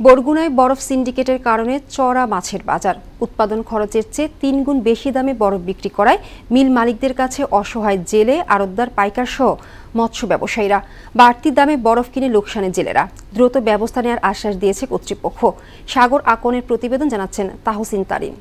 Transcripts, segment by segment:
বরগুনায় বরফ সিন্ডিকেটের কারণে চড়া মাছের বাজার। উৎপাদন খরচের চেয়ে ৩ গুণ বেশি দামে বরফ বিক্রি করায় মিল মালিকদের কাছে অসহায় জেলে, আড়তদার, পাইকার সহ মৎস্য ব্যবসায়ীরা। বাড়তি দামে বরফ কিনে লোকসানে জেলেরা। দ্রুত ব্যবস্থা নেওয়ার আশ্বাস দিয়েছে কর্তৃপক্ষ। সাগর আকনের প্রতিবেদন জানাচ্ছেন তাহসিন তারিন।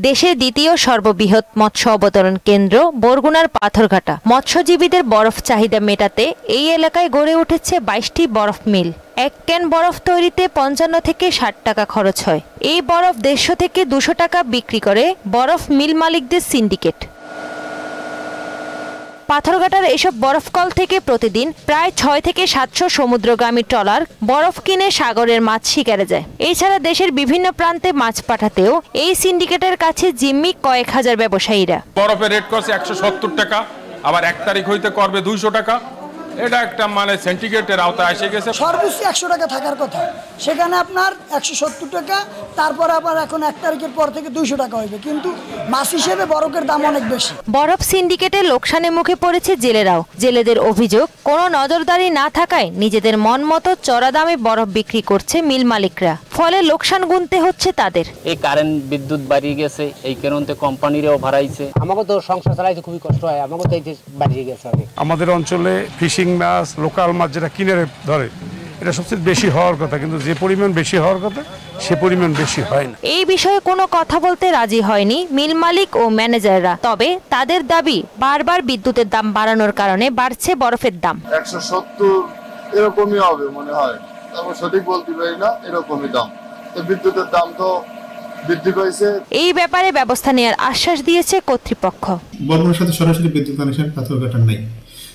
দেশের দ্বিতীয় সর্ববৃহৎ মৎস্য অবতরণ কেন্দ্র বরগুনার পাথরঘাটা। মৎস্যজীবীদের বরফ চাহিদা মেটাতে এই এলাকায় গড়ে উঠেছে ২২টি বরফ মিল। ১ ক্যান বরফ তৈরিতে ৫৫ থেকে ৬০ টাকা খরচ হয়। এই বরফ ১৫০ থেকে ২০০ টাকা বিক্রি করে বরফ মিল মালিকদের সিন্ডিকেট। পাথরঘাটার এসব বরফকল থেকে প্রতিদিন প্রায় ৬ থেকে ৭০০ সমুদ্রগামী ট্রলার বরফ কিনে সাগরের মাছ শিকারে যায়। এছাড়া দেশের বিভিন্ন প্রান্তে মাছ পাঠাতেও এই সিন্ডিকেটের কাছে জিম্মি কয়েক হাজার ব্যবসায়ীরা। বরফের রেট করছে ১৭০ টাকা, আবার ১ তারিখ হইতে করবে ২০০ টাকা। এটা একটা সিন্ডিকেটের আওতায় এসে গেছে। সর্বোচ্চ ১০০ টাকা থাকার কথা, সেখানে আপনার ১৭০ টাকা, তারপর আবার এখন ১ তারিখের পর থেকে ২০০ টাকা হইবে, কিন্তু মাছ হিসেবে বরফের দাম অনেক বেশি। বরফ সিন্ডিকেটে লোকসানের মুখে পড়েছে জেলেরাও। জেলেদের অভিযোগ, কোনো নজরদারি না থাকায় নিজেদের মন মতো চড়া দামে বরফ বিক্রি করছে মিল মালিকরা। ফলে লোকসান গুনতে হচ্ছে তাদের। এই কারেন্ট বিদ্যুৎ বাড়িয়ে গেছে, এই কারণে কোম্পানিরাও ভাড়াইছে। আমাকে তো সংসার চালাইতে খুবই কষ্ট হয়, আমাকে তো এই যে বাড়িয়ে গেছে। আমাদের অঞ্চলে ফিশিং মাছ, লোকাল মাছ যেটা কিনে ধরে, এটা সবচেয়ে বেশি হওয়ার কথা, কিন্তু যে পরিমাণ বেশি হওয়ার কথা সে পরিমাণ বেশি হয় না। এই বিষয়ে কোনো কথা বলতে রাজি হয়নি মিল মালিক ও ম্যানেজাররা। তবে তাদের দাবি, বারবার বিদ্যুতের দাম বাড়ানোর কারণে বাড়ছে বরফের দাম। ১৭০ এরকমই হবে মনে হয়, আমি সঠিক বলতে পারি না, এরকমই দাম। তো বিদ্যুতের দাম তো বৃদ্ধি পাইছে। এই ব্যাপারে ব্যবস্থা নেওয়ার আশ্বাস দিয়েছে কর্তৃপক্ষ। বরগুনার সাথে সরাসরি বিদ্যুৎ কানেকশন পাথরঘাটার নাই,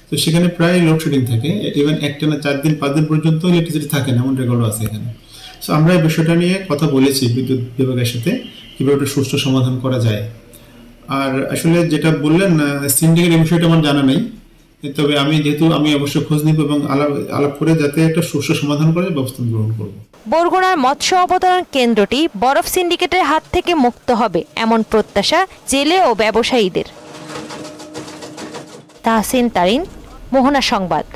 তো সেখানে প্রায় লোডশেডিং থাকে। ইভেন একটানা ৪ দিন ৫ দিন পর্যন্ত ইলেকট্রিসিটি থাকে না, এমন রেকর্ডও আছে এখানে। সো আমরা এই বিষয়টা নিয়ে কথা বলেছি বিদ্যুৎ বিভাগের সাথে, কিভাবে একটা সুষ্ঠু সমাধান করা যায়। আর আসলে যেটা বললেন সিন্ডিকেট, এই বিষয়টা আমার জানা নেই, তবে আমি অবশ্যই খোঁজ নিব এবং আলাপ করে যাতে একটা সুষ্ঠু সমাধান করার ব্যবস্থা গ্রহণ করব। বরগুনার মৎস্য অবতরণ কেন্দ্রটি বরফ সিন্ডিকেটের হাত থেকে মুক্ত হবে, এমন প্রত্যাশা জেলে ও ব্যবসায়ীদের। তাহসিন তারিন, মোহনা সংবাদ।